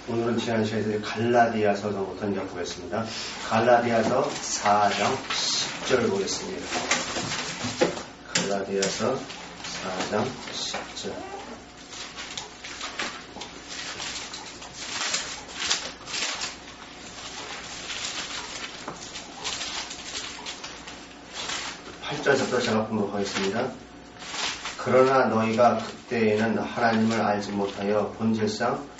오늘은 지난 시간에서 갈라디아서부터 이제 보겠습니다. 갈라디아서 4장 10절 보겠습니다. 갈라디아서 4장 10절. (8절부터) 제가 보도록 하겠습니다. 그러나 너희가 그때에는 하나님을 알지 못하여 본질상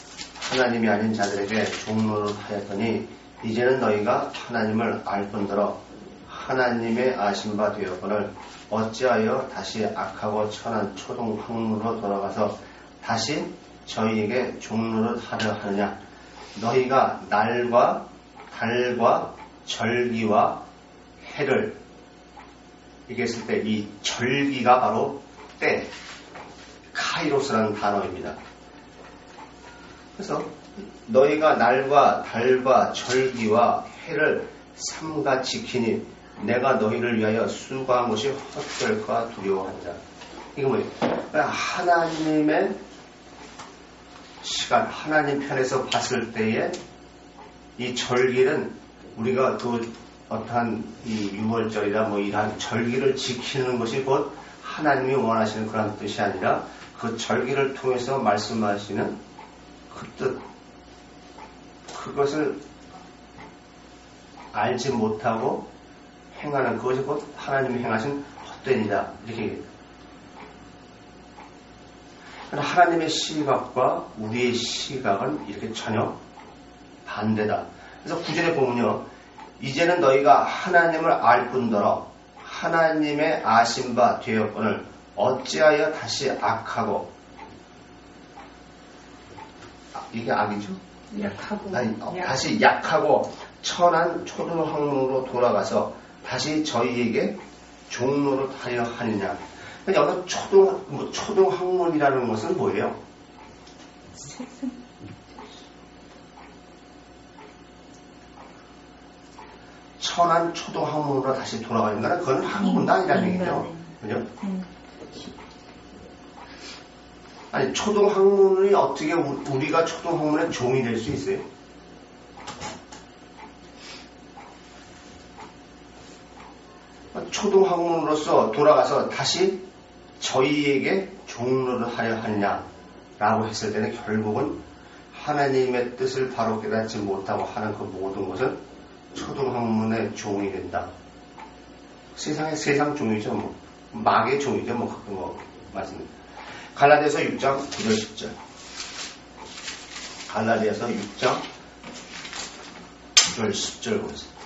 하나님이 아닌 자들에게 종로를 하였더니 이제는 너희가 하나님을 알 뿐더러 하나님의 아신 바 되었거늘 어찌하여 다시 악하고 천한 초동 학문으로 돌아가서 다시 저희에게 종로를 하려 하느냐. 너희가 날과 달과 절기와 해를 얘기했을 때 이 절기가 바로 때, 카이로스라는 단어입니다. 그래서 너희가 날과 달과 절기와 해를 삼가 지키니 내가 너희를 위하여 수고한 것이 헛될까 두려워한다. 이거 뭐예요? 하나님의 시간, 하나님 편에서 봤을 때에 이 절기는 우리가 그 어떠한 이 유월절이나 뭐 이러한 절기를 지키는 것이 곧 하나님이 원하시는 그런 뜻이 아니라 그 절기를 통해서 말씀하시는 그 뜻, 그것을 알지 못하고 행하는 그것이 곧 하나님이 행하신 헛된 이다. 이렇게 얘기합니다. 하나님의 시각과 우리의 시각은 이렇게 전혀 반대다. 그래서 9절에 보면요. 이제는 너희가 하나님을 알 뿐더러 하나님의 아신 바 되었거늘 어찌하여 다시 악하고, 이게 악이죠? 약하고. 아니, 다시 약하고 천한 초등학문으로 돌아가서 다시 저희에게 종로를 하려 하느냐. 여기서 초등학문이라는 것은 뭐예요? 천한 초등학문으로 다시 돌아가는 거는 그건 학문도 아니라는 얘기죠. 그죠? 아니, 초등학문이 어떻게 우리가 초등학문의 종이 될 수 있어요? 초등학문으로서 돌아가서 다시 저희에게 종로를 하려 하느냐라고 했을 때는 결국은 하나님의 뜻을 바로 깨닫지 못하고 하는 그 모든 것은 초등학문의 종이 된다. 세상 종이죠. 뭐 막의 종이죠. 뭐 그런 거 맞습니다. 갈라디아서 6장 9절 10절. 갈라디아서 6장 9절 10절 보겠습니다.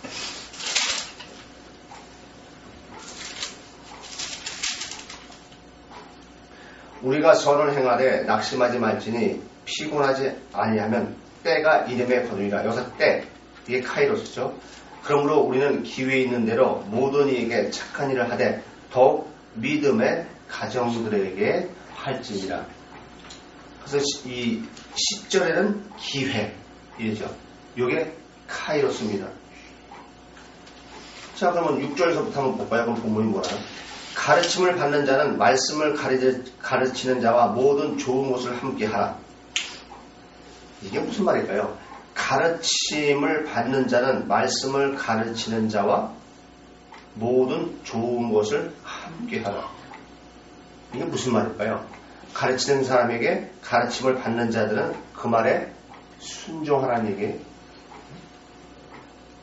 우리가 선을 행하되 낙심하지 말지니 피곤하지 아니하면 때가 이름에 거두리라. 여기서 때, 이게 카이로스죠. 그러므로 우리는 기회 있는 대로 모든 이에게 착한 일을 하되 더욱 믿음의 가정들에게 할지니라. 그래서 이 10절에는 기회, 이죠. 이게 카이로스입니다. 자, 그러면 6절에서부터 한번 볼까요? 그럼 본문이 뭐라요? 가르침을 받는 자는 말씀을 가르치는 자와 모든 좋은 것을 함께 하라. 이게 무슨 말일까요? 가르침을 받는 자는 말씀을 가르치는 자와 모든 좋은 것을 함께 하라. 이게 무슨 말일까요? 가르치는 사람에게 가르침을 받는 자들은 그 말에 순종하라는 얘기.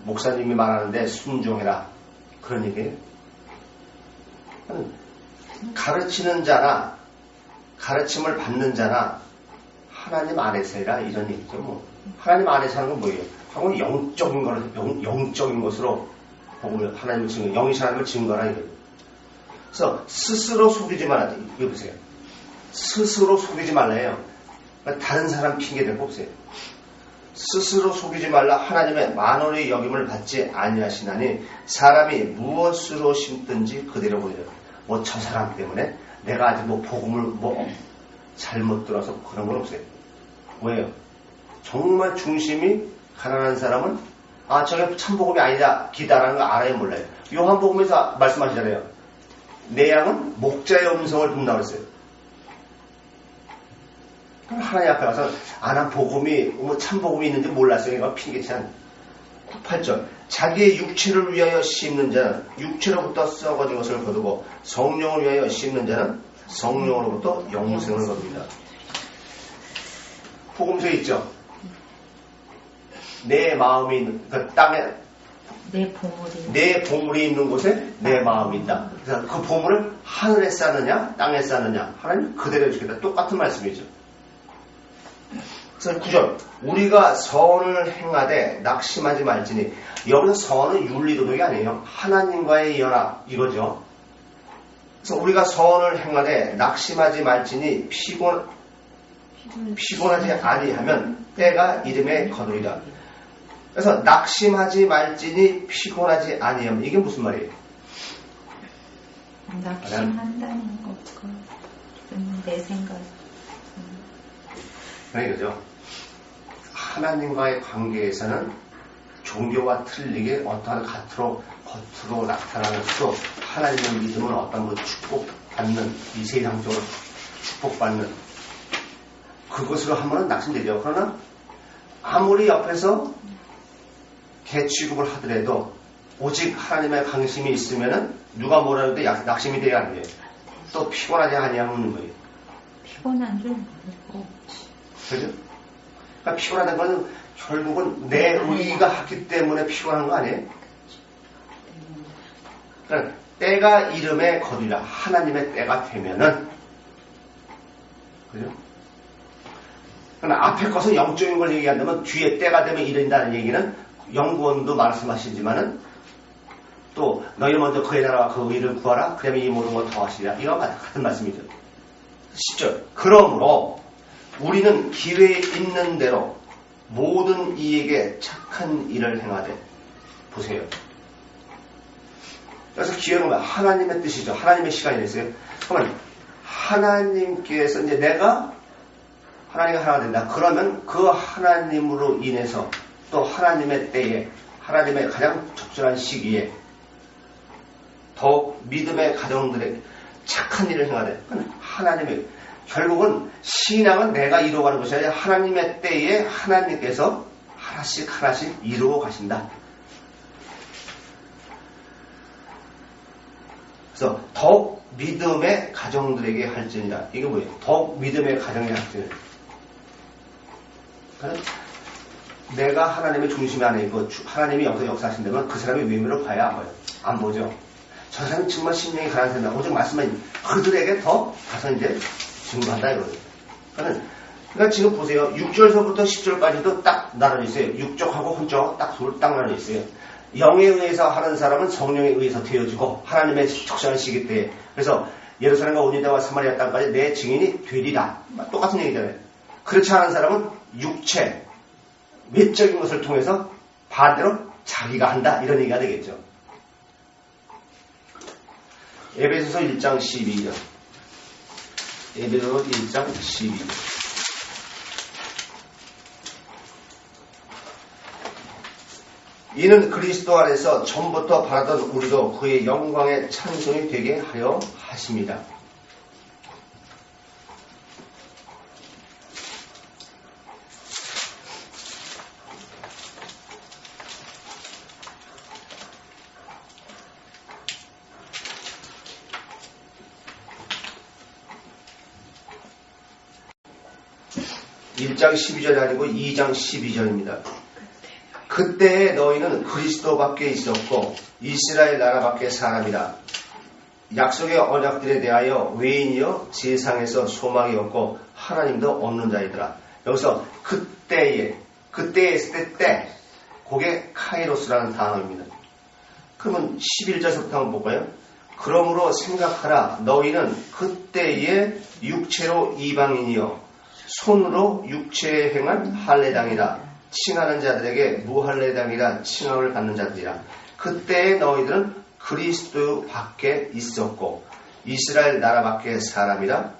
목사님이 말하는데 순종해라. 그런 얘기예요. 가르치는 자나 가르침을 받는 자나 하나님 안에서라 이런 얘기죠. 뭐 하나님 안에서 하는 건 뭐예요? 하고 영적인 것으로 보고 하나님을 증거, 영이신 하나님을 증거라 이거예요. 그래서 스스로 속이지 말라. 이거 보세요. 스스로 속이지 말라요. 다른 사람 핑계 대고 없어요. 스스로 속이지 말라. 하나님의 만원의 여김을 받지 아니하시나니 사람이 무엇으로 심든지 그대로 보이라. 뭐 저 사람 때문에 내가 아직 뭐 복음을 뭐 잘못 들어서 그런 건 없어요. 왜요? 정말 중심이 가난한 사람은 저게 참복음이 아니다 기다라는 거 알아요 몰라요? 요한복음에서 말씀하시잖아요. 내 양은 목자의 음성을 듣는다고 했어요. 하나님 앞에 가서 난 복음이 뭐 참 복음이 있는지 몰랐어요. 이거 핑계찬 8절 자기의 육체를 위하여 심는 자는 육체로부터 썩어진 것을 거두고 성령을 위하여 심는 자는 성령으로부터 영생을 거둡니다. 복음서에 있죠. 내 마음이 그 땅에 내 보물이 있는 곳에 내 마음이 있다. 그래서 그 보물을 하늘에 쌓느냐 땅에 쌓느냐 하나님 그대로 해주겠다. 똑같은 말씀이죠. 그래서 9절 우리가 선을 행하되 낙심하지 말지니 여기서 선은 윤리도덕이 아니에요. 하나님과의 연합 이거죠. 그래서 우리가 선을 행하되 낙심하지 말지니 피곤하지 아니하면 때가 이름에 거두리라. 그래서 낙심하지 말지니 피곤하지 아니하면 이게 무슨 말이에요? 낙심한다는 것과 내 생각 그런 거죠. 하나님과의 관계에서는 종교와 틀리게 어떠한 겉으로 나타나는 수도 하나님을 믿으면 어떤 축복받는 이 세상적으로 축복받는 그것으로 하면 낙심되죠. 그러나 아무리 옆에서 개취급을 하더라도 오직 하나님의 관심이 있으면은 누가 뭐라 해도 낙심이 돼야 하는 거예요. 또 피곤하지 아니하는 거예요. 피곤한 줄 모르고. 그죠? 그러니까 피곤하다는 건 결국은 내 의의가 하기 때문에 피곤한 거 아니에요? 그러니까 때가 이름에 거두리라. 하나님의 때가 되면은 그죠? 그러나 앞에 것은 영적인 걸 얘기한다면 뒤에 때가 되면 이른다는 얘기는 연구원도 말씀하시지만은 또 너희 먼저 그의 나라와 그 의를 구하라. 그러면 이 모든 걸 더하시리라. 이거 같은 말씀이죠. 10절 그러므로 우리는 기회에 있는 대로 모든 이에게 착한 일을 행하되 보세요. 그래서 기회는 뭐야? 하나님의 뜻이죠. 하나님의 시간이 됐어요. 그러면 하나님께서 이제 내가 하나님과 하나가 된다. 그러면 그 하나님으로 인해서 또 하나님의 때에 하나님의 가장 적절한 시기에 더욱 믿음의 가정들에게 착한 일을 행하되 하나님의 결국은 신앙은 내가 이루어가는 것이 아니라 하나님의 때에 하나님께서 하나씩 이루어 가신다. 그래서 더욱 믿음의 가정들에게 할지니라. 이게 뭐예요? 더욱 믿음의 가정에 할지니라. 내가 하나님의 중심 안에 있고 하나님이 여기서 역사하신다면 그 사람의 외면을 봐야 안 봐요. 안 보죠. 저 사람이 정말 신령이 가난한 사람이다. 오직 말씀만 그들에게 더 가서 이제 증거한다 이거예요. 그러니까 지금 보세요. 6절서부터 10절까지도 딱 나눠져 있어요. 육적하고 혼적하고 딱 나눠져 있어요. 영에 의해서 하는 사람은 성령에 의해서 되어지고 하나님의 적절한 시기 때에 그래서 예루살렘과 온 유다와 사마리아 땅까지 내 증인이 되리라. 똑같은 얘기잖아요. 그렇지 않은 사람은 육체 외적인 것을 통해서 반대로 자기가 한다 이런 얘기가 되겠죠. 에베소서 1장 12절 에베소서 1장 12절 이는 그리스도 안에서 처음부터 바라던 우리도 그의 영광의 찬송이 되게 하려 하십니다. (1장 12절이) 아니고 (2장 12절입니다) 그때에 너희는 그리스도 밖에 있었고 이스라엘 나라 밖에 사람이라. 약속의 언약들에 대하여 외인이여 세상에서 소망이 없고 하나님도 없는 자이더라. 여기서 그때에 있을 때 그게 카이로스라는 단어입니다. 그러면 11절부터 한번 볼까요? 그러므로 생각하라. 너희는 그때에 육체로 이방인이여 손으로 육체에 행한 할례당이라. 칭하는 자들에게 무할례당이라 칭함을 받는 자들이라. 그때에 너희들은 그리스도 밖에 있었고 이스라엘 나라 밖에 사람이라.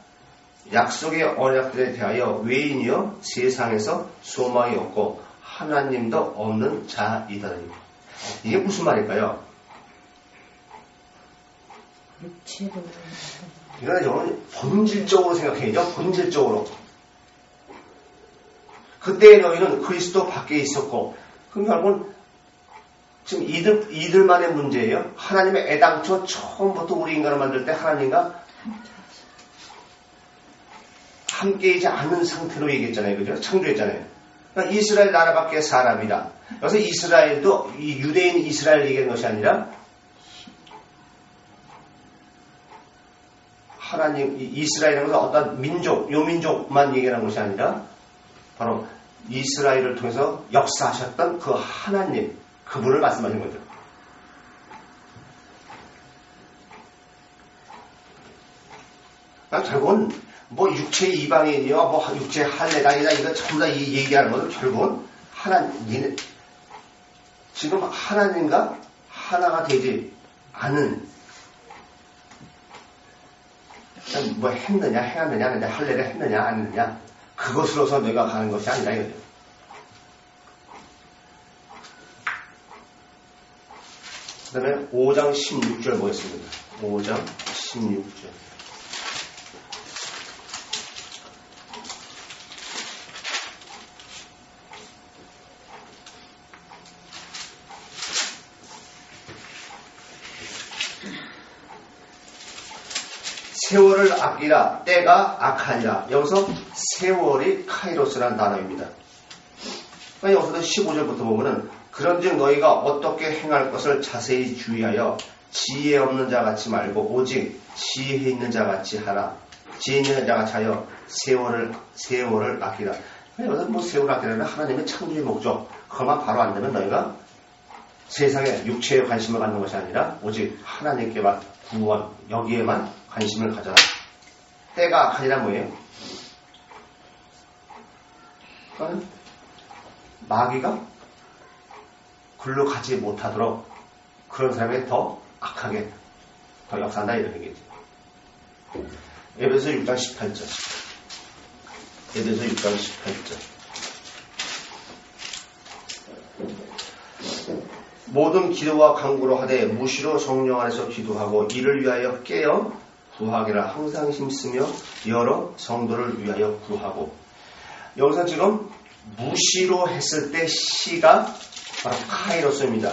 약속의 언약들에 대하여 외인이여 세상에서 소망이 없고 하나님도 없는 자이더니. 이게 무슨 말일까요? 육체로 이거는 본질적으로 생각해야죠. 본질적으로. 그때의 너희는 그리스도 밖에 있었고, 그럼 결국은 지금 이들만의 문제예요. 하나님의 애당초 처음부터 우리 인간을 만들 때 하나님과 함께이지 않은 상태로 얘기했잖아요. 그죠? 창조했잖아요. 그러니까 이스라엘 나라밖에 사람이다. 그래서 이스라엘도 이 유대인 이스라엘 얘기하는 것이 아니라 하나님, 이스라엘은 것은 어떤 민족, 요 민족만 얘기하는 것이 아니라 바로 이스라엘을 통해서 역사하셨던 그 하나님, 그분을 말씀하신 거죠. 그러니까 결국은 뭐 육체의 이방인이요, 뭐 육체의 할례당이다, 이거 전부 다 이 얘기하는 것은 결국은 하나님, 지금 하나님과 하나가 되지 않은, 뭐 했느냐, 행하느냐, 근데 할례를 했느냐, 안 했느냐, 그것으로서 내가 가는 것이 아니라 이거죠. 그 다음에 5장 16절 보겠습니다. 5장 16절. 세월을 아끼라 때가 악하니라. 여기서 세월이 카이로스라는 단어입니다. 그러니까 여기서도 15절부터 보면은 그런즉 너희가 어떻게 행할 것을 자세히 주의하여 지혜 없는 자 같이 말고 오직 지혜 있는 자 같이 하라. 지혜 있는 자 같이 하여 세월을 아끼라. 여기서 뭐 세월을 아끼라는 하나님의 창조의 목적, 그것만 바로 안 되면 너희가 세상에 육체에 관심을 갖는 것이 아니라 오직 하나님께만 구원, 여기에만 관심을 가져라. 때가 악하니라 뭐예요? 그러니까 마귀가 글로 가지 못하도록 그런 사람이 더 악하게 더 역사한다 이런 얘기죠. 에베소 6장 18절. 에베소 6장 18절. 모든 기도와 간구로 하되 무시로 성령 안에서 기도하고 이를 위하여 깨어 구하기를 항상 힘쓰며 여러 성도를 위하여 구하고. 여기서 지금 무시로 했을 때 시가 바로 카이로스입니다.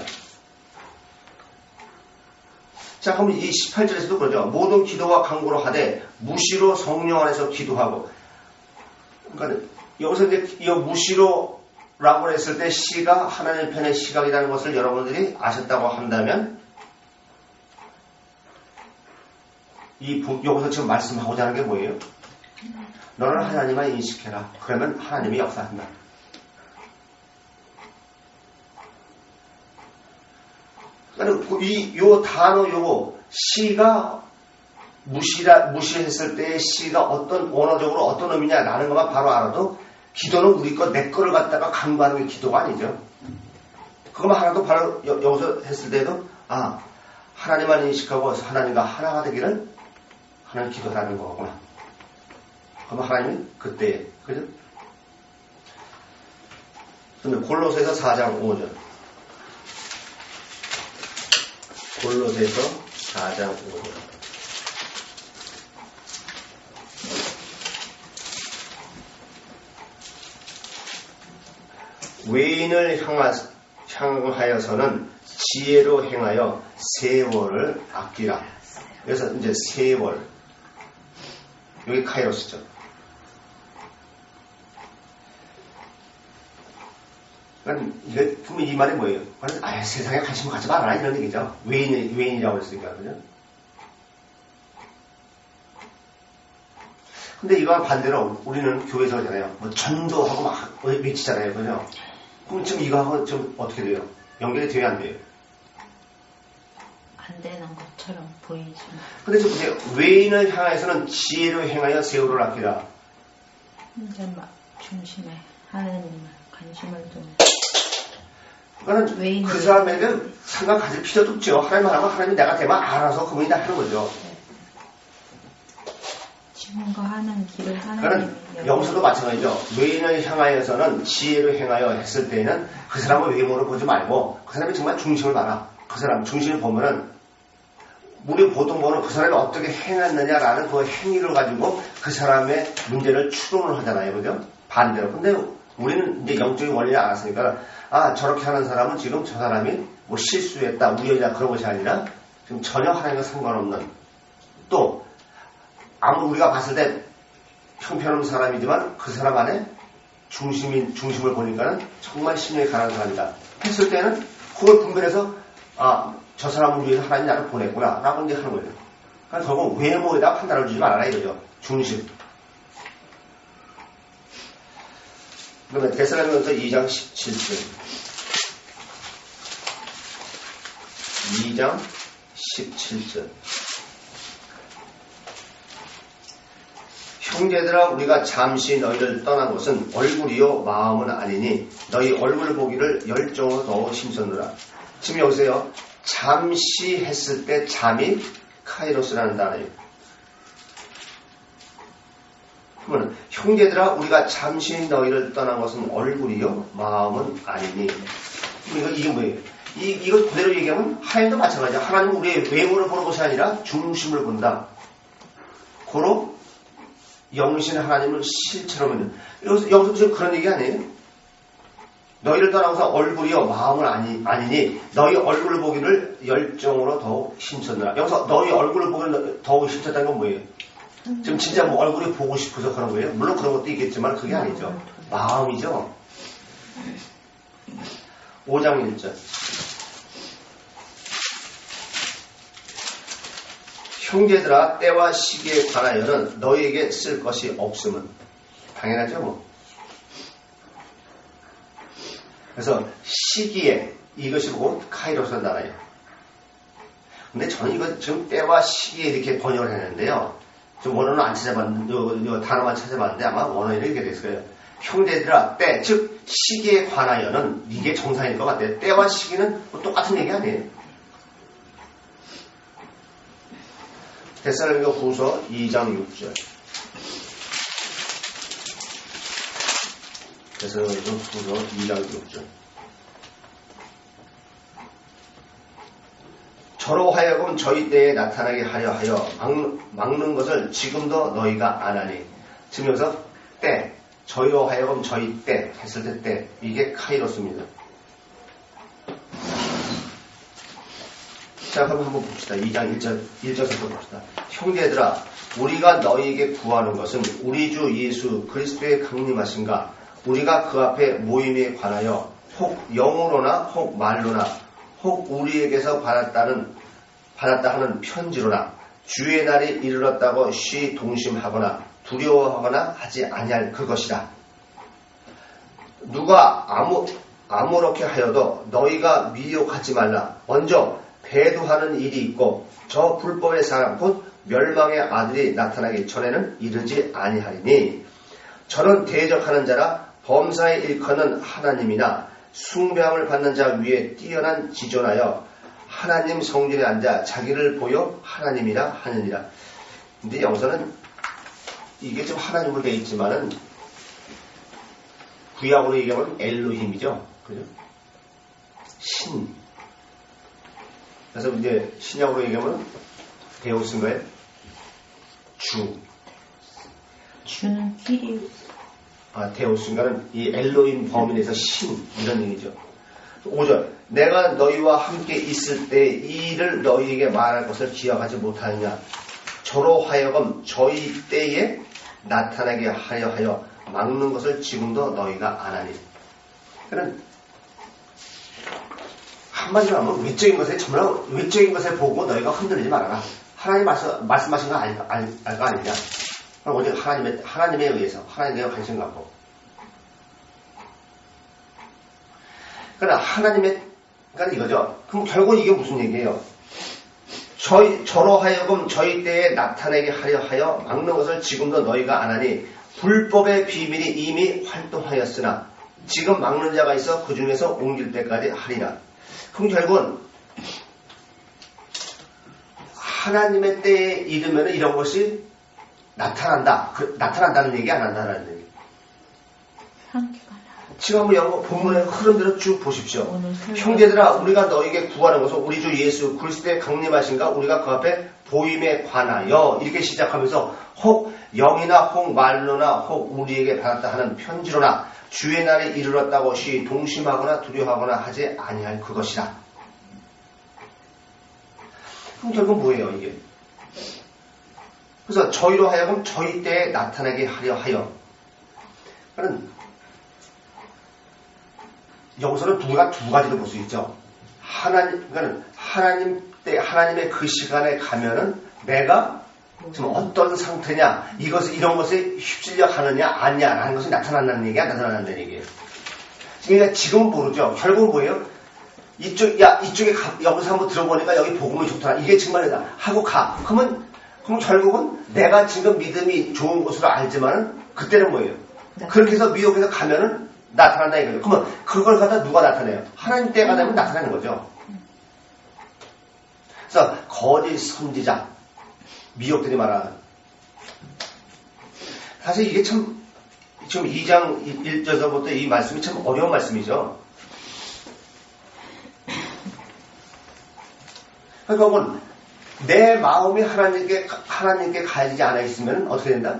자, 그럼 이 18절에서도 그러죠. 모든 기도와 간구로 하되 무시로 성령 안에서 기도하고. 그러니까 여기서 이제 이 무시로라고 했을 때 시가 하나님 편의 시각이라는 것을 여러분들이 아셨다고 한다면 여기서 지금 말씀하고자 하는 게 뭐예요? 너는 하나님만 인식해라. 그러면 하나님이 역사한다. 그러니까 요 단어 요거 시가 무시했을 때의 시가 어떤 언어적으로 어떤 의미냐라는 것만 바로 알아도 기도는 우리 거 내 거를 갖다가 강구하는 게 기도가 아니죠. 그것만 하나도 바로 여기서 했을 때도 하나님만 인식하고 하나님과 하나가 되기를 하나님 기도하는 거구나. 그러면 하나님이 그때 그죠? 그런데 골로새서 4장 5절. 골로새서 4장 5절. 외인을 향하여서는 지혜로 행하여 세월을 아끼라. 그래서 이제 세월. 여기 카이로스죠. 그러니까 이 말이 뭐예요? 세상에 관심 갖지 말아라 이런 얘기죠. 외인이라고 했으니까. 그죠? 근데 이거와 반대로 우리는 교회에서 하잖아요. 뭐 전도하고 막 외치잖아요. 그죠? 그럼 지금 이거하고 좀 어떻게 돼요? 연결이 돼야 안 돼요? 안 되는 것처럼 보이죠. 근데 지금 보세요. 외인을 향해서는 지혜로 행하여 세월을 아끼라. 이제 막 중심에 하나님만 관심을 좀. 그러니까 그 사람에게 상관 가질 필요도 없죠. 하나님 하나면 하나님이 내가 되면 알아서 그분이 다 하는 거죠. 지금 거 하는 길을 하나님. 그러니까 여기서도 마찬가지죠. 외인을 향하여서는 지혜로 행하여 했을 때에는 그 사람을 외모로 보지 말고 그 사람이 정말 중심을 봐라. 그 사람 중심을 보면은 우리 보통 보는 그 사람이 어떻게 행했느냐라는 그 행위를 가지고 그 사람의 문제를 추론을 하잖아요. 그죠? 반대로. 근데 우리는 이제 영적인 원리를 알았으니까 저렇게 하는 사람은 지금 저 사람이 뭐 실수했다, 우연이다 그런 것이 아니라 지금 전혀 하나님과 상관없는 또 아무리 우리가 봤을 때 형편없는 사람이지만 그 사람 안에 중심을 보니까는 정말 신령이 가난한 사람이다 했을 때는 그걸 분별해서 저 사람을 위해서 하나님 나를 보냈구나 라고 이제 하는 거예요. 그러니까 결국 외모에다 판단을 주지 말아라 이거죠. 중심. 그러면 데살로니가서 2장 17절 2장 17절 형제들아 우리가 잠시 너희를 떠난 것은 얼굴이요 마음은 아니니 너희 얼굴 보기를 열정으로 더 힘썼느라. 지금 여기서요 잠시 했을 때 잠이 카이로스라는 단어예요. 그러면 형제들아 우리가 잠시 너희를 떠난 것은 얼굴이요 마음은 아니니. 이게 뭐예요? 이거 그대로 얘기하면 하나님도 마찬가지야. 하나님은 우리의 외모를 보는 것이 아니라 중심을 본다. 고로 영신 하나님을 실체로 믿는. 여기서 지금 그런 얘기 아니에요? 너희를 떠나고서 얼굴이요 마음은 아니니 너희 얼굴을 보기를 열정으로 더욱 힘썼느라. 여기서 너희 얼굴을 보기를 더욱 힘썼다는 건 뭐예요? 지금 진짜 뭐 얼굴이 보고 싶어서 그런 거예요? 물론 그런 것도 있겠지만 그게 아니죠. 마음이죠. 5장 1절 형제들아 때와 시기에 관하여는 너희에게 쓸 것이 없음은 당연하죠 뭐. 그래서 시기에 이것이 곧 카이로스란 단어예요. 근데 저는 이거 지금 때와 시기에 이렇게 번역을 했는데요. 좀 원어는 안 찾아봤는데 요 단어만 찾아봤는데 아마 원어는 이렇게 됐을 거예요. 형제들아 때 즉 시기에 관하여는 이게 정상일 것 같아요. 때와 시기는 뭐 똑같은 얘기 아니에요. 데살로니가 후서 2장 6절 데살로니가 후서 2장 6절 저로 하여금 저희 때에 나타나게 하려 하여 막는 것을 지금도 너희가 안 하니. 지금 여기서 때 저희로 하여금 저희 때 했을 때 이게 카이로스입니다. 자, 그럼 한번 봅시다. 2장 1절부터 봅시다. 형제들아, 우리가 너희에게 구하는 것은 우리 주 예수 그리스도의 강림하신가, 우리가 그 앞에 모임에 관하여 혹 영으로나 혹 말로나 혹 우리에게서 받았다 하는 편지로나 주의 날이 이르렀다고 쉬 동심하거나 두려워하거나 하지 아니할 그것이라. 누가 아무렇게 하여도 너희가 미혹하지 말라. 먼저 배도하는 일이 있고 저 불법의 사람 곧 멸망의 아들이 나타나기 전에는 이르지 아니하리니 저는 대적하는 자라 범사에 일컫는 하나님이나 숭배함을 받는 자 위에 뛰어난 지존하여 하나님 성전에 앉아 자기를 보여 하나님이라 하느니라. 근데 여기서는 이게 좀 하나님으로 되어 있지만은 구약으로 얘기하면 엘로힘이죠. 그죠? 신. 그래서 이제 신약으로 얘기하면 데우스인가요? 주. 주는 히리우스. 데우스인가는 이 엘로힘 범인에서 신 이런 얘기죠. 5절 내가 너희와 함께 있을 때 이 일을 너희에게 말할 것을 기억하지 못하느냐. 저로 하여금 저희 때에 나타나게 하여 막는 것을 지금도 너희가 안 하니. 그는 한마디로 하면 외적인 것에 보고 너희가 흔들리지 말아라. 하나님 말씀하신 거 알 거 아니냐. 그럼 오직 하나님에 의해서 하나님에 관심 갖고. 그러나 그러니까 이거죠. 그럼 결국 이게 무슨 얘기예요? 저로 하여금 저희 때에 나타내게 하여 막는 것을 지금도 너희가 안 하니 불법의 비밀이 이미 활동하였으나 지금 막는 자가 있어 그 중에서 옮길 때까지 하리라. 그럼 결국은 하나님의 때에 이르면 이런 것이 나타난다는 얘기 안 한다는 얘기. 지금 한번 여러분 본문의 흐름대로 쭉 보십시오. 오늘 형제들아 우리가 너에게 구하는 것은 우리 주 예수 그리스도의 강림하신가 우리가 그 앞에 보임에 관하여 이렇게 시작하면서 혹 영이나 혹 말로나 혹 우리에게 받았다 하는 편지로나 주의 날에 이르렀다고 시 동심하거나 두려워하거나 하지 아니할 그것이라. 그럼 결국 뭐예요 이게? 그래서 저희로 하여금 저희 때에 나타나게 하려 하여. 그러니까 여기서는 우리가 두 가지로 볼 수 있죠. 그러니까 하나님의 그 시간에 가면은 내가 지금 어떤 상태냐, 이런 것에 휩쓸려 가느냐, 아니냐라는 것이 나타난다는 얘기야, 나타난다는 얘기예요. 그러니까 지금은 모르죠. 결국은 뭐예요? 이쪽에 여기서 한번 들어보니까 여기 복음이 좋더라. 이게 정말이다. 하고 가. 그럼 결국은 내가 지금 믿음이 좋은 것으로 알지만은 그때는 뭐예요? 그렇게 해서 미혹해서 가면은 나타난다 이거예요. 그러면 그걸 갖다 누가 나타내요? 하나님 때가 되면 나타나는 거죠. 그래서 거짓 선지자, 미혹들이 말하는. 사실 이게 참 지금 2장 1절서부터 이 말씀이 참 어려운 말씀이죠. 그러니까 내 마음이 하나님께 가야지 않아 있으면 어떻게 된다?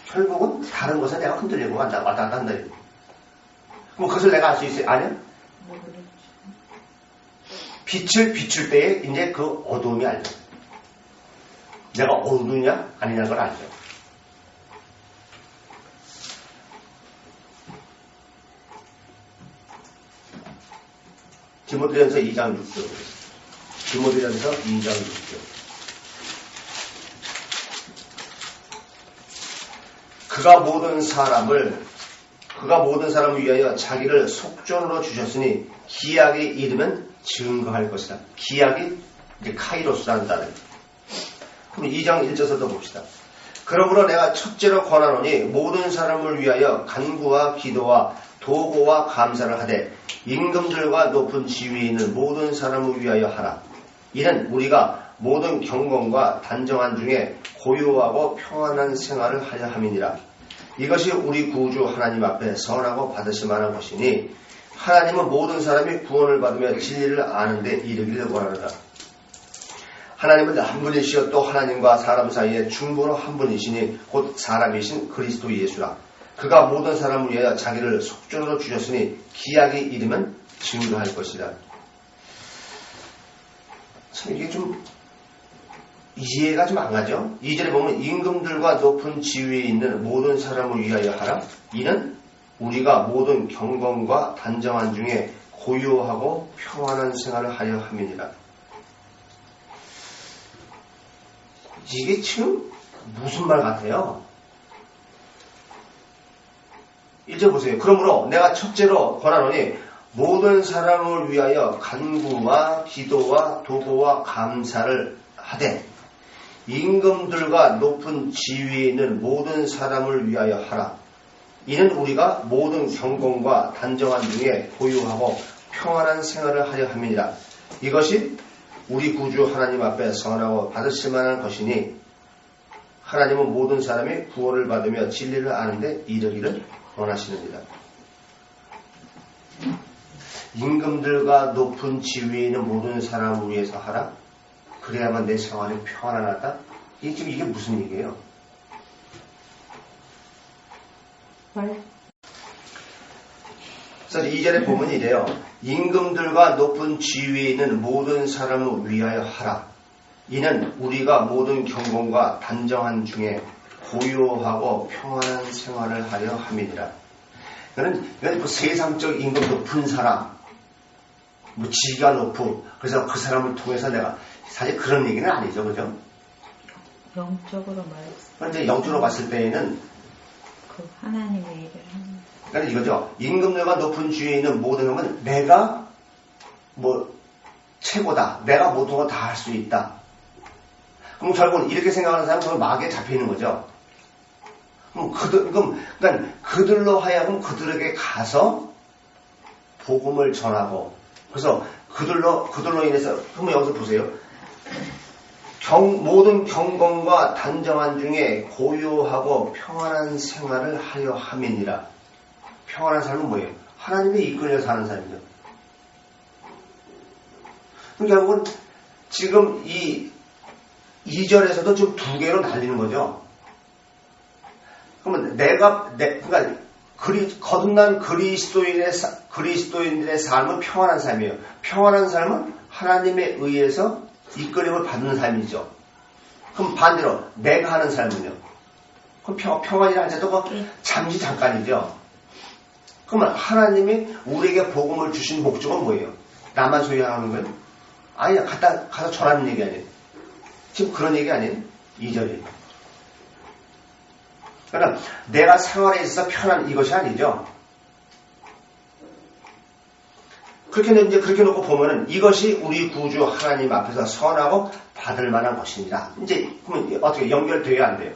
결국은 다른 것에 내가 흔들리고 왔다 갔다 한다. 그럼 그것을 내가 알 수 있어요? 아니요? 빛을 비출 때에 이제 그 어두움이 알죠. 내가 어두우냐 아니냐는 걸 알죠. 디모데전서 2장 6절. 디모데전서 2장 6절. 그가 모든 사람을 위하여 자기를 속전으로 주셨으니 기약에 이르면 증거할 것이다. 기약이 이제 카이로스라는 단어예요. 그럼 2장 1절서도 봅시다. 그러므로 내가 첫째로 권하노니 모든 사람을 위하여 간구와 기도와 도고와 감사를 하되 임금들과 높은 지위에 있는 모든 사람을 위하여 하라. 이는 우리가 모든 경건과 단정한 중에 고요하고 평안한 생활을 하려 함이니라. 이것이 우리 구주 하나님 앞에 선하고 받으실 만한 것이니 하나님은 모든 사람이 구원을 받으며 진리를 아는 데 이르기를 원하노라. 하나님은 한 분이시여 또 하나님과 사람 사이에 중보로 한 분이시니 곧 사람이신 그리스도 예수라. 그가 모든 사람을 위하여 자기를 속전으로 주셨으니 기약이 이르면 증거할 것이라. 참 이게 좀 이해가 좀 안 가죠? 2절에 보면 임금들과 높은 지위에 있는 모든 사람을 위하여 하라. 이는 우리가 모든 경건과 단정한 중에 고요하고 평안한 생활을 하려 함이니라. 이게 지금 무슨 말 같아요? 1절 보세요. 그러므로 내가 첫째로 권하노니 모든 사람을 위하여 간구와 기도와 도고와 감사를 하되 임금들과 높은 지위에 있는 모든 사람을 위하여 하라. 이는 우리가 모든 경건과 단정한 중에 고요하고 평안한 생활을 하려 함이니라. 이것이 우리 구주 하나님 앞에 선하고 받으실 만한 것이니 하나님은 모든 사람이 구원을 받으며 진리를 아는데 이르기를 원하시느니라. 임금들과 높은 지위에 있는 모든 사람을 위해서 하라. 그래야만 내 생활이 평안하다. 이게 무슨 얘기예요? 그래서 2절에 보면 이래요. 임금들과 높은 지위에 있는 모든 사람을 위하여 하라. 이는 우리가 모든 경건과 단정한 중에 고요하고 평안한 생활을 하려 함이니라. 이건 뭐 세상적 임금 높은 사람, 뭐 지위가 높고 그래서 그 사람을 통해서 내가 사실 그런 얘기는 아니죠, 그죠? 영적으로 말했어. 그런데 영적으로 봤을 때에는 그 하나님의 일을 하는. 그러니까 이거죠. 임금들과 높은 지위에 있는 모든 것은 내가 뭐 최고다. 내가 모든 거 다 할 수 있다. 그럼 결국은 이렇게 생각하는 사람은 그걸 마귀에 잡혀 있는 거죠. 그러니까 그들로 하여금 그들에게 가서 복음을 전하고 그래서 그들로 인해서 그러면 여기서 보세요. 모든 경건과 단정한 중에 고요하고 평안한 생활을 하려 함이니라. 평안한 삶은 뭐예요? 하나님의 이끌려 사는 사람이죠. 결국은 지금 이 2절에서도 지금 두 개로 나뉘는 거죠. 그러면 그러니까 거듭난 그리스도인들의 삶은 평안한 삶이에요. 평안한 삶은 하나님에 의해서 이끌림을 받는 삶이죠. 그럼 반대로 내가 하는 삶은요. 그럼 평안이라 하자도 잠시 잠깐이죠. 그러면 하나님이 우리에게 복음을 주신 목적은 뭐예요? 나만 소유하는 거예요? 아니야. 가서 전하는 얘기 아니에요. 지금 그런 얘기 아니에요? 2절이에요. 그러니까 내가 생활에 있어서 편한 이것이 아니죠. 그렇게 놓고 보면은 이것이 우리 구주 하나님 앞에서 선하고 받을 만한 것입니다. 이제 그러면 어떻게 연결돼야 안 돼요?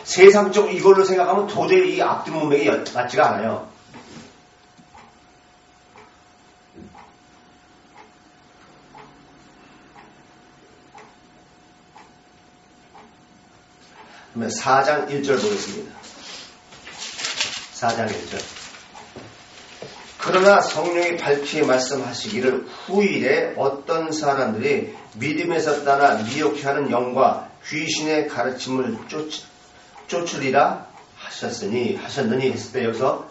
세상적으로 이걸로 생각하면 도저히 이 앞뒤 문맥이 맞지가 않아요. 그러면 4장 1절 보겠습니다. 4장 1절. 그러나 성령이 밝히 말씀하시기를 후일에 어떤 사람들이 믿음에서 떠나 미혹해 하는 영과 귀신의 가르침을 쫓으리라 하셨느니 했을 때 여기서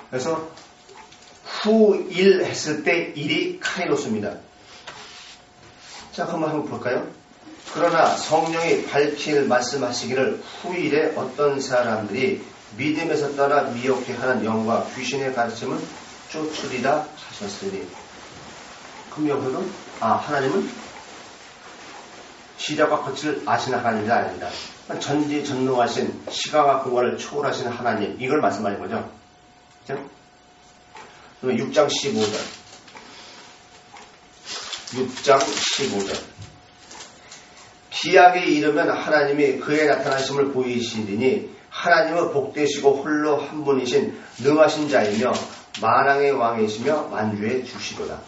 그래서 후일 했을 때 일이 카이로스입니다. 자, 한번 볼까요? 그러나 성령이 밝히 말씀하시기를 후일에 어떤 사람들이 믿음에서 떠나 미혹해 하는 영과 귀신의 가르침을 쫓으리라 하셨으니. 그럼 여기서는 하나님은 시작과 끝을 아시는 하나님이 아닙니다. 전지전능하신 시간과 공간을 초월하신 하나님, 이걸 말씀하는 거죠. 그럼 6장 15절. 6장 15절. 기약에 이르면 하나님이 그의 나타나심을 보이시리니 하나님은 복되시고 홀로 한 분이신 능하신 자이며 만왕의 왕이시며 만주의 주시로다.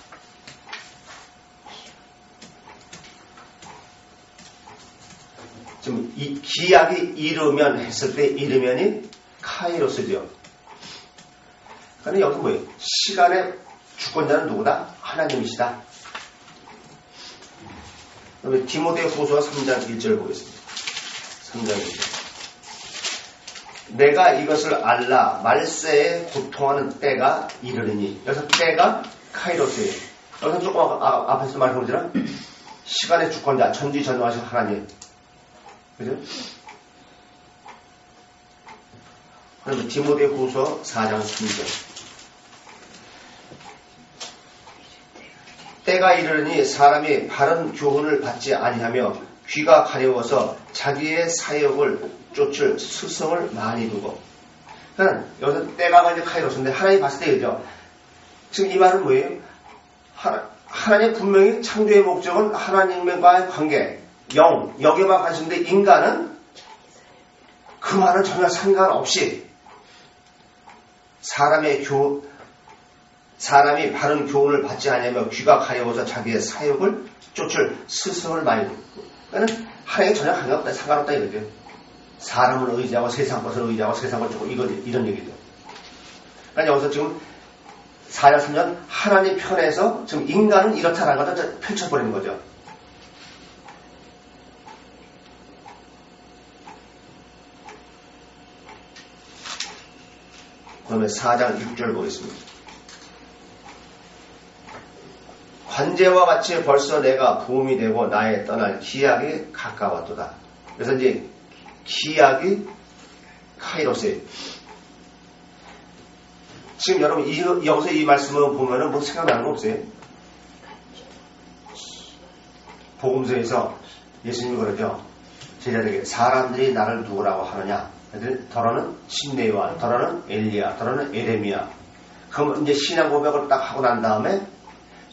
지금 이 기약이 이르면 했을 때 이르면이 카이로스죠. 그런데 여기 뭐예요? 시간의 주권자는 누구다? 하나님이시다. 그다음에 디모데후서 3장 1절 보겠습니다. 3장 1절. 내가 이것을 알라 말세에 고통하는 때가 이르리니. 여기서 때가 카이로스예요. 여기서 조금 앞에서 말한 것처럼 시간의 주권자, 전지전능하신 하나님. 그죠? 그다음에 디모데후서 4장 3절. 때가 이르니 사람이 바른 교훈을 받지 아니하며 귀가 가려워서 자기의 사역을 쫓을 스승을 많이 두고. 그러니까 여기서 때가 이제 카이로스인데 하나님 봤을 때 그죠? 지금 이 말은 뭐예요? 하나님 분명히 창조의 목적은 하나님과의 관계, 여기에만 관심인데 인간은 그 말은 전혀 상관없이 사람이 바른 교훈을 받지 않으며 귀가 가려워서 자기의 사역을 쫓을 스승을 많이 두고. 그러니까 하나님이 전혀 상관없다 이거죠. 사람을 의지하고 세상 것을 의지하고 세상을 쫓고 이런 얘기죠. 그러니까 여기서 지금 4년 3년 하나님 편에서 지금 인간은 이렇다라는 것을 펼쳐버리는 거죠. 그러면 4장 6절 보겠습니다. 관제와 같이 벌써 내가 부음이 되고 나의 떠날 기약이 가까웠도다. 그래서 이제 기약이 카이로스예요. 지금 여러분 여기서 이 말씀을 보면은 뭐 생각나는 거 없어요? 복음서에서 예수님이 그러죠. 제자들에게 사람들이 나를 누구라고 하느냐? 더러는 신내요한, 더러는 엘리야, 더러는 에레미야. 그럼 이제 신앙 고백을 딱 하고 난 다음에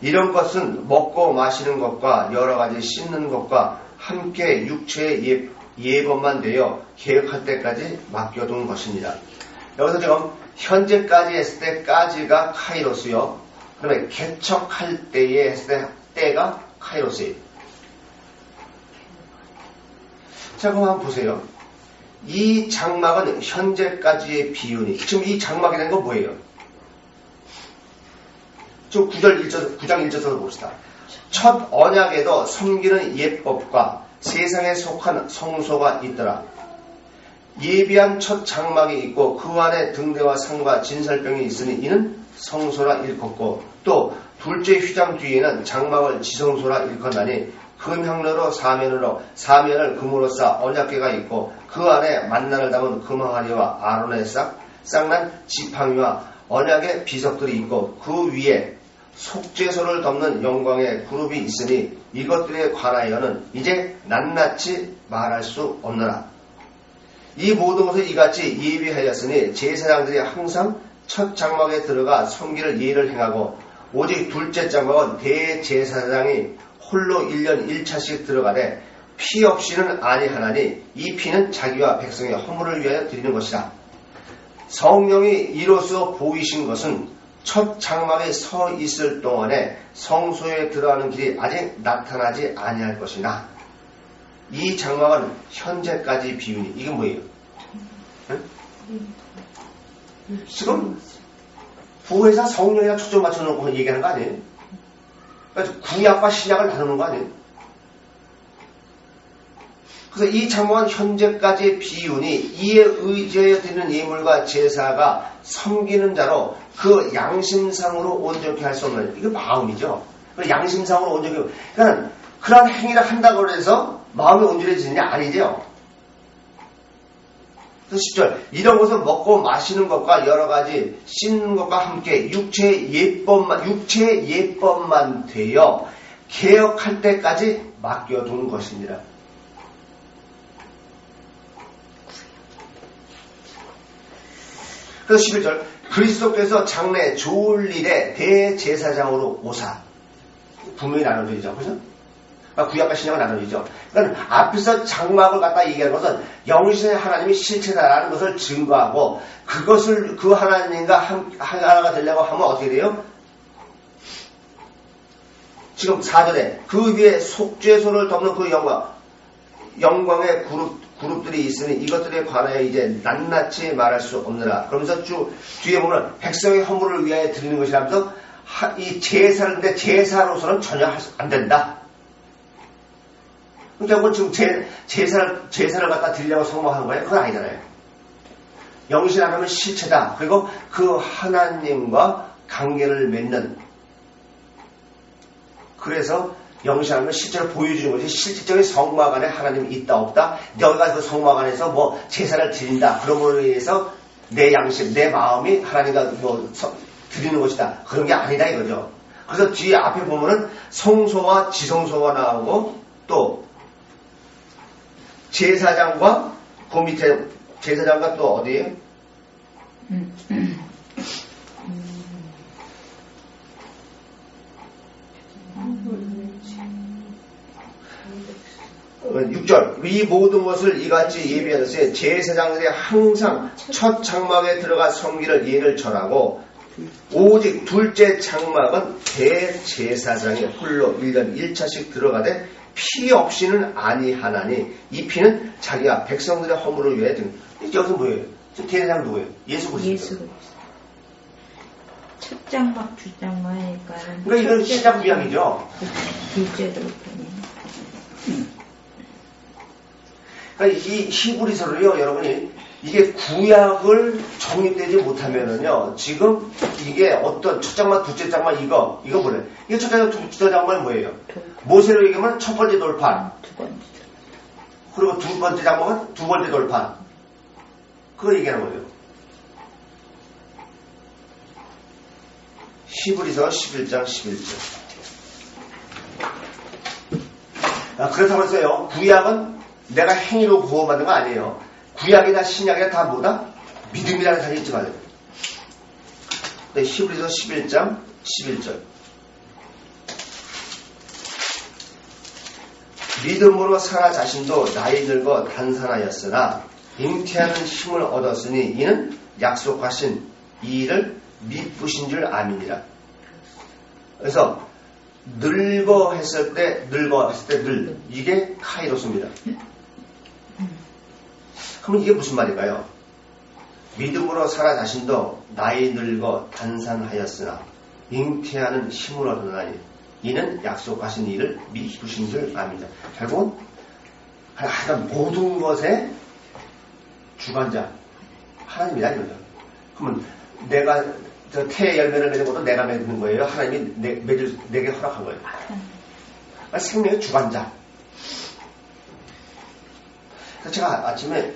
이런 것은 먹고 마시는 것과 여러 가지 씻는 것과 함께 육체의 예법만 되어 개혁할 때까지 맡겨둔 것입니다. 여기서 지금 현재까지 했을 때까지가 카이로스요. 그다음에 개척할 때에 했을 때 때가 카이로스예요. 자, 그럼 한번 보세요. 이 장막은 현재까지의 비유니, 지금 이 장막이라는 건 뭐예요? 좀 9장 1절에서 봅시다. 첫 언약에도 섬기는 예법과 세상에 속한 성소가 있더라. 예비한 첫 장막이 있고 그 안에 등대와 상과 진설병이 있으니 이는 성소라 일컫고, 또 둘째 휘장 뒤에는 장막을 지성소라 일컫나니 금향로로 사면을 금으로 쌓아 언약궤가 있고 그 안에 만나를 담은 금항아리와 아론의 쌍난 지팡이와 언약의 비석들이 있고 그 위에 속죄소를 덮는 영광의 그룹이 있으니 이것들에 관하여는 이제 낱낱이 말할 수 없느라. 이 모든 것을 이같이 예비하였으니 제사장들이 항상 첫 장막에 들어가 섬기를 예를 행하고, 오직 둘째 장막은 대제사장이 홀로 1년 1차씩 들어가되 피 없이는 아니하나니 이 피는 자기와 백성의 허물을 위하여 드리는 것이라. 성령이 이로써 보이신 것은 첫 장막에 서 있을 동안에 성소에 들어가는 길이 아직 나타나지 아니할 것이나, 이 장막은 현재까지 비유니, 이게 뭐예요? 응? 지금 부회사 성령이랑 초점 맞춰놓고 얘기하는 거 아니에요? 그러니까 구약과 신약을 나누는 거 아니에요? 그래서 이 장막은 현재까지의 비유니 이에 의지하여 드리는 예물과 제사가 섬기는 자로 그 양심상으로 온전케 할 수 없는, 이게 마음이죠. 양심상으로 온전케, 그러니까 그런 행위를 한다고 해서 마음이 온전해지느냐? 아니죠. 그래서 10절, 이런 것은 먹고 마시는 것과 여러 가지 씻는 것과 함께 육체의 예법만 되어 개혁할 때까지 맡겨두는 것입니다. 그래서 11절, 그리스도께서 장래 좋을 일에 대제사장으로 오사. 분명히 나눠지죠. 그죠? 구약과 신약은 나눠지죠. 그러니까 앞에서 장막을 갖다 얘기하는 것은 영신의 하나님이 실체다라는 것을 증거하고, 그것을 그 하나님과 하나가 되려고 하면 어떻게 돼요? 지금 4절에 그 위에 속죄소를 덮는 그 영광의 그룹들이 있으니 이것들에 관하여 이제 낱낱이 말할 수 없느라. 그러면서 쭉 뒤에 보면 백성의 허물을 위하여 드리는 것이라면서 이 제사를, 근데 제사로서는 전혀 안 된다. 그러니까 지금 제사를 갖다 드리려고 성공한 거예요? 그건 아니잖아요. 영신 하나님은 실체다. 그리고 그 하나님과 관계를 맺는, 그래서 영신 하나님은 실제로 보여주는 것이 실질적인 성막 안에 하나님이 있다 없다. 너희가 그 성막 안에서 뭐 제사를 드린다. 그러므로 인해서 내 양심, 내 마음이 하나님과 드리는 것이다. 그런 게 아니다 이거죠. 그래서 뒤에 앞에 보면은 성소와 지성소가 나오고, 또 제사장과 그 밑에 제사장과 또 어디에? 6절, 이 모든 것을 이같이 예비하였으니 제사장들이 항상 첫 장막에 들어가 섬기를 예를 전하고, 오직 둘째 장막은 대제사장이 홀로 1년 1차씩 들어가되 피 없이는 아니하나니 이 피는 자기와 백성들의 허물을 위해 등. 여기서 뭐예요? 대제사장 누구예요? 예수 그리스도. 첫 장막, 두 장막 하니까. 그러니까 이건 시작 구약이죠. 둘째도 그러네. 그러니까 이 히브리서를요, 여러분이 이게 구약을 정립되지 못하면은요, 지금 이게 어떤 첫 장막, 둘째 장막 이거 뭐래? 이게 첫 장막, 둘째 장막은 뭐예요? 모세로 얘기하면 첫 번째 돌판. 두 번째. 그리고 두 번째 장막은 두 번째 돌판. 그걸 얘기하는 거예요. 히브리서 11장 11절. 그렇다고 했어요. 구약은 내가 행위로 구원받는 거 아니에요. 구약이나 신약이나 다 뭐다? 믿음이라는 사실이 있지 말아요. 히브리서 11장 11절. 믿음으로 사라 자신도 나이 늙어 단산하였으나 잉태하는 힘을 얻었으니 이는 약속하신 이 일을 미쁘신 줄 아미니라. 그래서 늙어 했을 때 늘 이게 카이로스입니다. 그러면 이게 무슨 말인가요? 믿음으로 사라 자신도 나이 늙어 단산하였으나 잉태하는 힘을 얻으나니 이는 약속하신 일을 미쁘신 줄 압니다. 결국은 하여간 모든 것의 주관자 하나님이다 이거죠. 그러면 내가 저 태의 열매를 맺는 것도 내가 맺는 거예요? 하나님이 내게 허락한 거예요? 생명의 주관자. 그래서 제가 아침에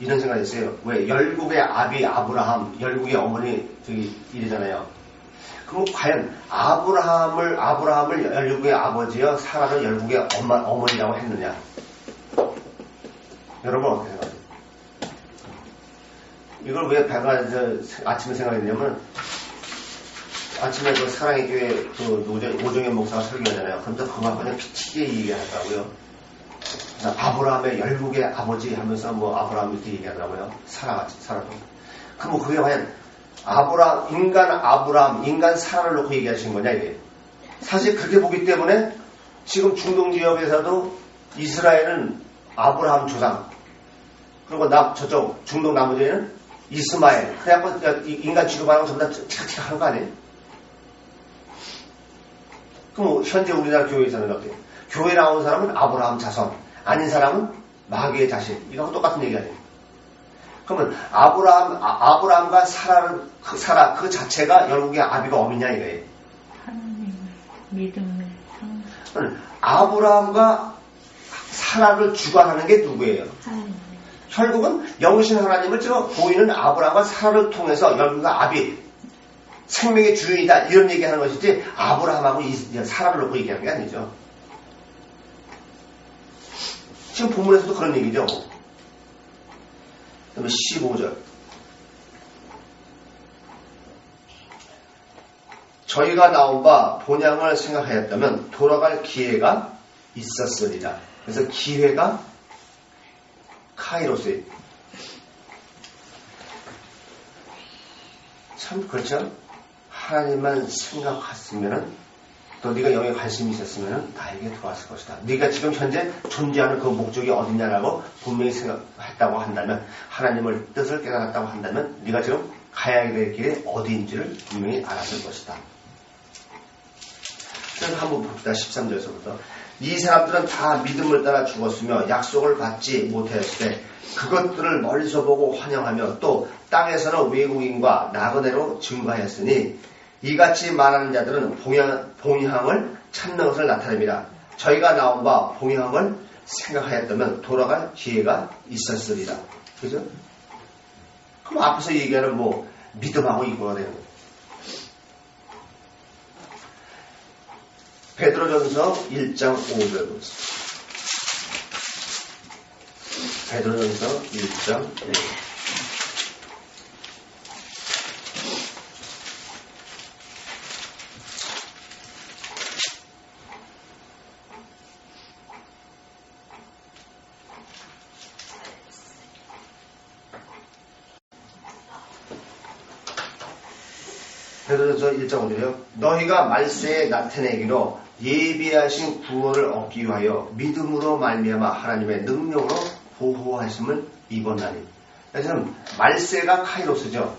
이런 생각이 있어요. 왜 열국의 아비 아브라함, 열국의 어머니 저기 이러잖아요. 그럼 과연 아브라함을 열국의 아버지여 사라를 열국의 어머니라고 했느냐? 여러분 어떻게 생각하세요? 이걸 왜 배가 아침에 생각했냐면 아침에 그 사랑의 교회 그 오정현 목사가 설교하잖아요. 그런데 그거 그냥 피치게 얘기하더라고요. 아브라함의 열국의 아버지 하면서 뭐 아브라함 이렇게 얘기하더라고요. 사라도. 그럼 그게 과연 인간 사라를 놓고 얘기하신 거냐 이게. 사실 그렇게 보기 때문에 지금 중동 지역에서도 이스라엘은 아브라함 조상, 그리고 저쪽 중동 나머지에는 이스마엘. 그래갖고 인간 취급하는 거 전부 다 티카티카 하는 거 아니에요? 그럼 현재 우리나라 교회에서는 어때요? 교회 나온 사람은 아브라함 자손, 아닌 사람은 마귀의 자식. 이거하고 똑같은 얘기 아니에요? 그러면 아브라함과 사라 그 자체가 열국의 아비가 어미냐 이거예요? 하나님 믿음을 아브라함과 사라를 주관하는 게 누구예요? 하나님. 결국은 영신 하나님을 보이는 아브라함과 사라를 통해서 열국의 아비, 생명의 주인이다 이런 얘기하는 것이지 아브라함하고 사라를 놓고 얘기하는 게 아니죠. 지금 본문에서도 그런 얘기죠. 그다음에 15절. 저희가 나온 바 본향을 생각하였다면 돌아갈 기회가 있었으리라. 그래서 기회가 카이로스예요. 참 그렇죠. 하나님만 생각했으면은 또 네가 영에 관심이 있었으면은 나에게 들어왔을 것이다. 네가 지금 현재 존재하는 그 목적이 어디냐라고 분명히 생각했다고 한다면, 하나님을 뜻을 깨달았다고 한다면 네가 지금 가야 될 길이 어디인지를 분명히 알았을 것이다. 그래서 한번 봅시다. 13절에서부터. 이 사람들은 다 믿음을 따라 죽었으며 약속을 받지 못하였을 때 그것들을 멀리서 보고 환영하며 또 땅에서는 외국인과 나그네로 증거하였으니 이같이 말하는 자들은 봉향을 찾는 것을 나타냅니다. 저희가 나온 바 봉향을 생각하였다면 돌아갈 기회가 있었으리라. 그죠? 그럼 앞에서 얘기하는 믿음하고 이거가 되는 거예요. 베드로전서 1장 5절 보겠습니다. 베드로전서 1장 5절. 베드로전서 1장 5절이요. 너희가 말세에 나타내기로 예비하신 구원을 얻기 위하여 믿음으로 말미암아 하나님의 능력으로 보호하심을 입었나니. 그래서 말세가 카이로스죠.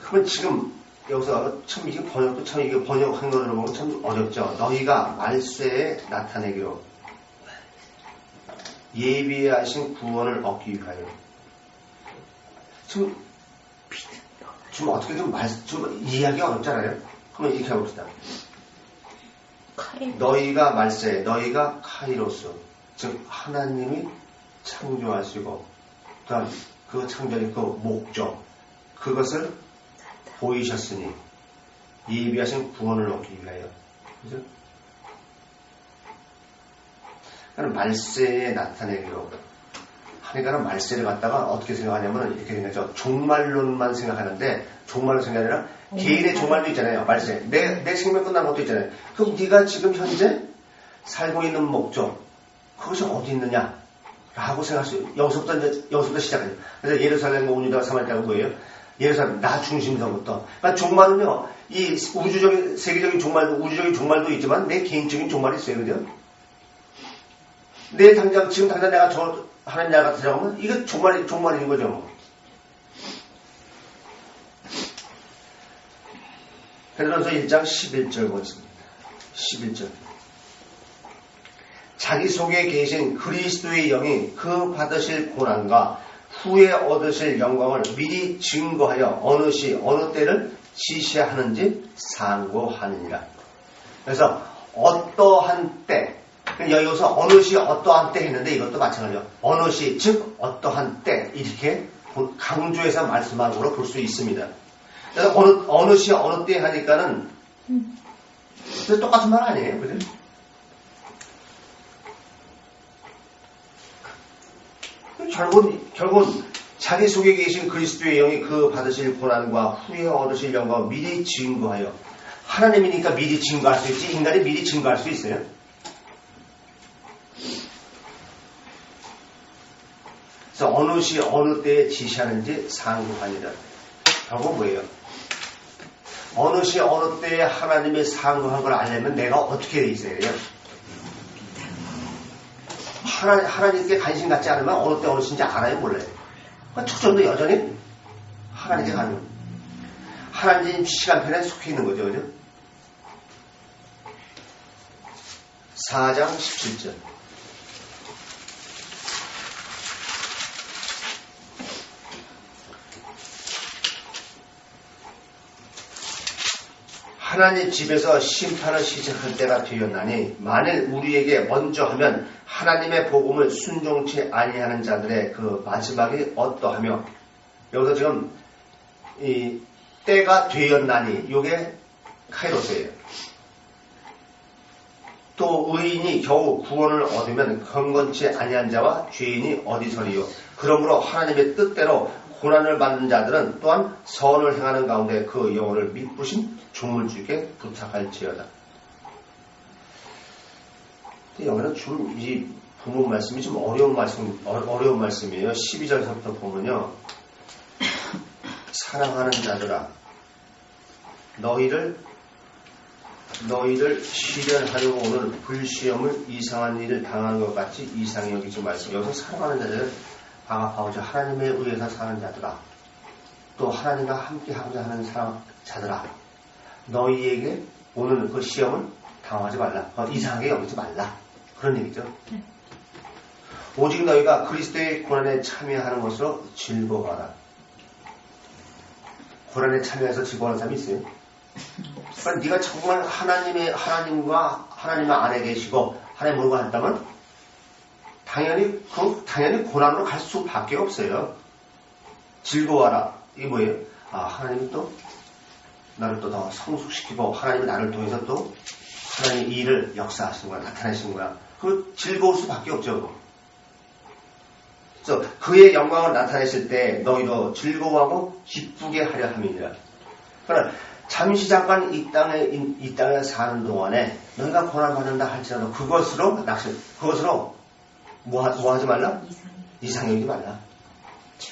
그러면 지금 여기서 참 이게 번역도 참 이게 번역한 거로 보면 참 어렵죠. 너희가 말세에 나타내기로 예비하신 구원을 얻기 위하여. 지금 어떻게 좀 이해하기가 어렵잖아요. 그러면 이렇게 해봅시다. 너희가 말세, 너희가 카이로스, 즉 하나님이 창조하시고 그다음 그 창조의 그 목적, 그것을 보이셨으니 예비하신 구원을 얻기 위하여. 그죠? 말세에 나타내기로. 하니까는 말세를 갖다가 어떻게 생각하냐면 이렇게 생각하죠. 종말론만 생각하는데 종말론 생각이 아니라 개인의 종말도 있잖아요. 말세. 내 생명 끝난 것도 있잖아요. 그럼 네가 지금 현재 살고 있는 목적, 그것이 어디 있느냐? 라고 생각할 수, 여기서부터 시작해요. 그래서 예루살렘과 온유다가 사마리아가 뭐예요? 예루살렘, 나 중심서부터. 그러니까 종말은요, 이 우주적인, 세계적인 종말도, 우주적인 종말도 있지만 내 개인적인 종말이 있어요. 그죠? 지금 당장 내가 하나님 나라 같은 사람은 이거 종말인 거죠. 베드로전서 1장 11절 보겠습니다. 11절. 자기 속에 계신 그리스도의 영이 그 받으실 고난과 후에 얻으실 영광을 미리 증거하여 어느 시 어느 때를 지시하는지 상고하느니라. 그래서 어떠한 때, 여기서 어느 시 어떠한 때 했는데 이것도 마찬가지죠. 어느 시 즉 어떠한 때 이렇게 강조해서 말씀하는 걸로 볼 수 있습니다. 그래서 어느 시 어느 때 하니까는 똑같은 말 아니에요, 그죠? 결국은 자기 속에 계신 그리스도의 영이 그 받으실 고난과 후에 얻으실 영광을 미리 증거하여. 하나님이니까 미리 증거할 수 있지 인간이 미리 증거할 수 있어요? 그래서 어느 시 어느 때에 지시하는지 상고하니라. 결국 뭐예요? 어느 시 어느 때에 하나님이 상고한 걸 알려면 내가 어떻게 돼 있어야 돼요? 하나님께 관심 갖지 않으면 어느 때 어느 시인지 알아요, 몰라요? 그러니까 초점도 여전히 하나님께 가는 거예요. 하나님 시간편에 속해 있는 거죠, 그죠? 4장 17절. 하나님 집에서 심판을 시작할 때가 되었나니 만일 우리에게 먼저 하면 하나님의 복음을 순종치 아니하는 자들의 그 마지막이 어떠하며. 여기서 지금 이 때가 되었나니 요게 카이로스예요. 또 의인이 겨우 구원을 얻으면 경건치 아니한 자와 죄인이 어디서리요. 그러므로 하나님의 뜻대로 고난을 받는 자들은 또한 선을 행하는 가운데 그 영혼을 믿부신 조물주께 부탁할지어다. 여기는 좀 이 부분 말씀이 좀 어려운 말씀이에요. 12절부터 보면요. 사랑하는 자들아, 너희를 시련하려고 오는 불시험을 이상한 일을 당하는 것 같이 이상히 여기지 말씀. 여기서 사랑하는 자들, 아버지 하나님에 의해서 사는 자들아, 또 하나님과 함께 하고자 하는 자들아, 너희에게 오는 그 시험을 당하지 말라. 이상하게 여기지 말라. 그런 얘기죠. 오직 너희가 그리스도의 고난에 참여하는 것으로 즐거워하라. 고난에 참여해서 즐거워하는 사람이 있어요? 그러니까 네가 정말 하나님과 하나님 안에 계시고 하나님 모르고 한다면 당연히 고난으로 갈 수밖에 없어요. 즐거워하라. 이게 뭐예요? 하나님이 또 나를 또 더 성숙시키고 하나님이 나를 통해서 또 하나님의 일을 역사하시는 거야, 나타내시는 거야. 그 즐거울 수밖에 없죠. 그래서 그의 영광을 나타내실 때 너희도 즐거워하고 기쁘게 하려 함이니라. 그러나 잠시 잠깐 이 땅에 사는 동안에 너희가 고난 받는다 할지라도 그것으로 뭐 하지 말라? 이상히 여기지 말라.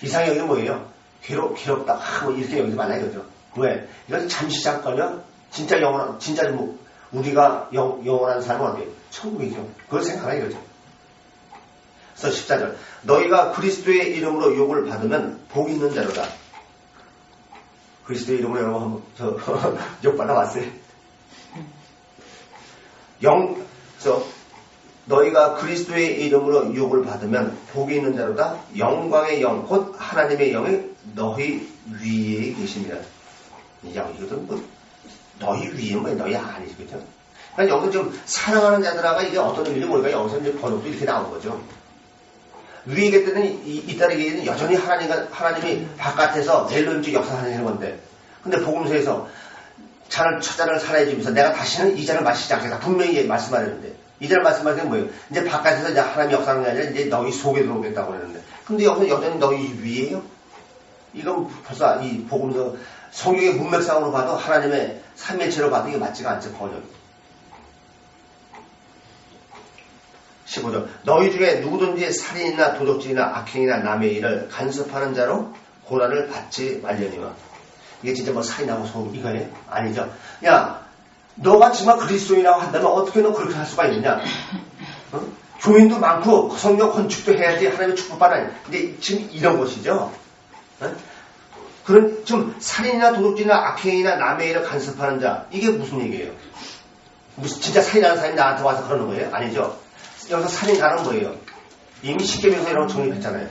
이상히 여기는 뭐예요? 괴롭다. 뭐 이렇게 여기지 말라 이거죠. 왜? 이건 잠시 잠깐이야. 진짜 우리가 영원한 삶은 어디에요? 천국이죠. 그걸 생각하라 이거죠. 그래서 14절. 너희가 그리스도의 이름으로 욕을 받으면 복 있는 자로다. 그리스도의 이름으로 여러분 한번 욕 받아봤어요? 그래서 너희가 그리스도의 이름으로 욕을 받으면 복이 있는 자로다. 영광의 영, 곧 하나님의 영이 너희 위에 계십니다. 이거는 뭐 너희 위에 뭐 너희 아니지, 그죠? 그러니까 여기서 좀 사랑하는 자들아가 이게 어떤 의미인지 모르니까 여기서 이제 번역도 이렇게 나온 거죠. 위에 계시는 이 딸의 얘기는 여전히 하나님이 바깥에서 멜론적 역사하는 건데, 근데 복음서에서 처자를 살아야 주면서 내가 다시는 이 잔을 마시지 않겠다. 분명히 말씀하려는데, 이 잔을 말씀하는 게 뭐예요? 이제 바깥에서 이제 하나님이 역사하는 게 아니라 이제 너희 속에 들어오겠다고 그러는데, 근데 여기서 여전히 너희 위에요? 이건 벌써 이 복음서 성경의 문맥상으로 봐도 하나님의 삼위일체로 봐도 이게 맞지가 않죠. 번역이. 15절 너희 중에 누구든지 살인이나 도둑질이나 악행이나 남의 일을 간섭하는 자로 고난을 받지 말려니와. 이게 진짜 뭐 살인하고 소음 이거예요? 아니죠. 야, 너가 정말 그리스도인이라고 한다면 어떻게 너 그렇게 할 수가 있느냐? 어? 교인도 많고 성경 건축도 해야지 하나님의 축복받아야. 근데 지금 이런 것이죠. 어? 그런 좀 살인이나 도둑질이나 악행이나 남의 일을 간섭하는 자, 이게 무슨 얘기예요? 무슨 진짜 살인하는 사람이 나한테 와서 그러는 거예요? 아니죠. 여기서 살인하는 뭐예요? 이미 십계명에서 이런 거 정립했잖아요.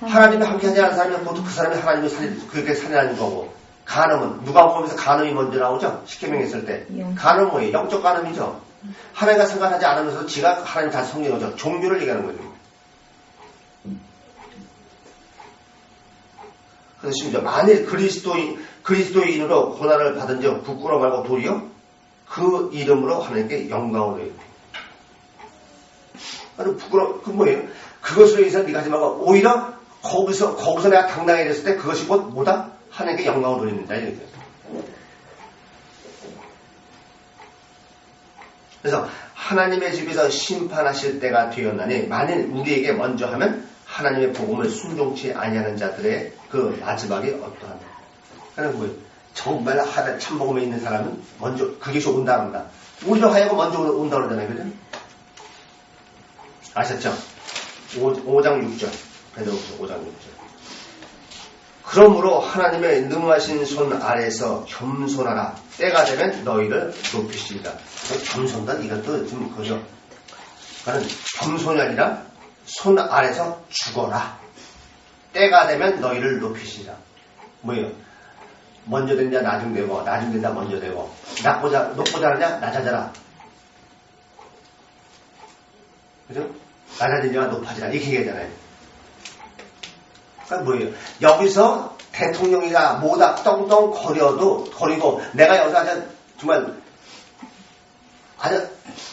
하나님이 함께하지 않은 사람은 보통 그 사람이 하나님을 그렇게 살인하는 거고, 간음은 누가복음에서 간음이 먼저 나오죠. 십계명 했을 때 간음은 뭐예요? 영적 간음이죠. 하나님과 상관하지 않으면서 지가 하나님 다 성령인 거죠. 종교를 얘기하는 거죠. 그래서 심지어 만일 그리스도인으로 고난을 받은 적 부끄러워 말고 도리어 그 이름으로 하나님께 영광을 해요. 아니 그 뭐예요? 그것으로 인해서 네가 하지 말고 오히려 거기서 내가 당당해졌을 때 그것이 곧 뭐다? 하나님께 영광을 돌린다 이거죠. 그래서 하나님의 집에서 심판하실 때가 되었나니 만일 우리에게 먼저 하면 하나님의 복음을 순종치 아니하는 자들의 그 마지막이 어떠하냐. 그러니까 뭐예요? 정말 참복음에 있는 사람은 먼저 그것이 온다 한다. 우리로 하여금 먼저 온다 그러잖아요. 그죠? 아셨죠? 5장 6절. 베드로후서 5장 6절. 그러므로 하나님의 능하신 손 아래에서 겸손하라. 때가 되면 너희를 높이시리라. 겸손다 이것도 좀 그죠. 그러니까 겸손이 아니라 손 아래서 죽어라. 때가 되면 너희를 높이시리라. 뭐예요? 먼저 된자 나중되고 나중된다 먼저 되고 높고 자라냐 낮아져라. 그죠? 낮아지냐 높아지라 이렇게 얘기하잖아요. 그러니까 뭐예요? 여기서 대통령이가 뭐다 떵떵 거리고 내가 여기서 정말 아주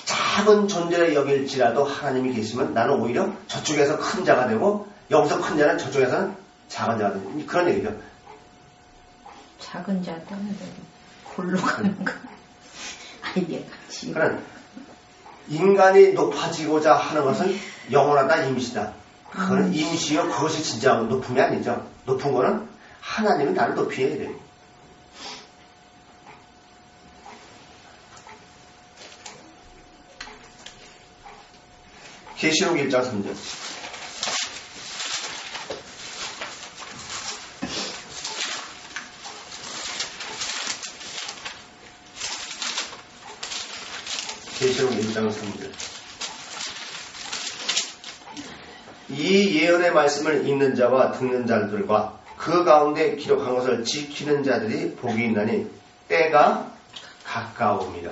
작은 존재를 여길지라도 하나님이 계시면 나는 오히려 저쪽에서 큰 자가 되고 여기서 큰 자는 저쪽에서는 작은 자가 되고 그런 얘기죠. 작은 자들은 골로 가는 거. 아이디어 같이. 그런 인간이 높아지고자 하는 것은 영원하다 임시다. 그건 임시요 그것이 진짜 높음이 아니죠. 높은 거는 하나님은 나를 높여야 돼요. 계시록 1장 3절. 계시록 1장 3절. 이 예언의 말씀을 읽는 자와 듣는 자들과 그 가운데 기록한 것을 지키는 자들이 복이 있나니 때가 가까움이라.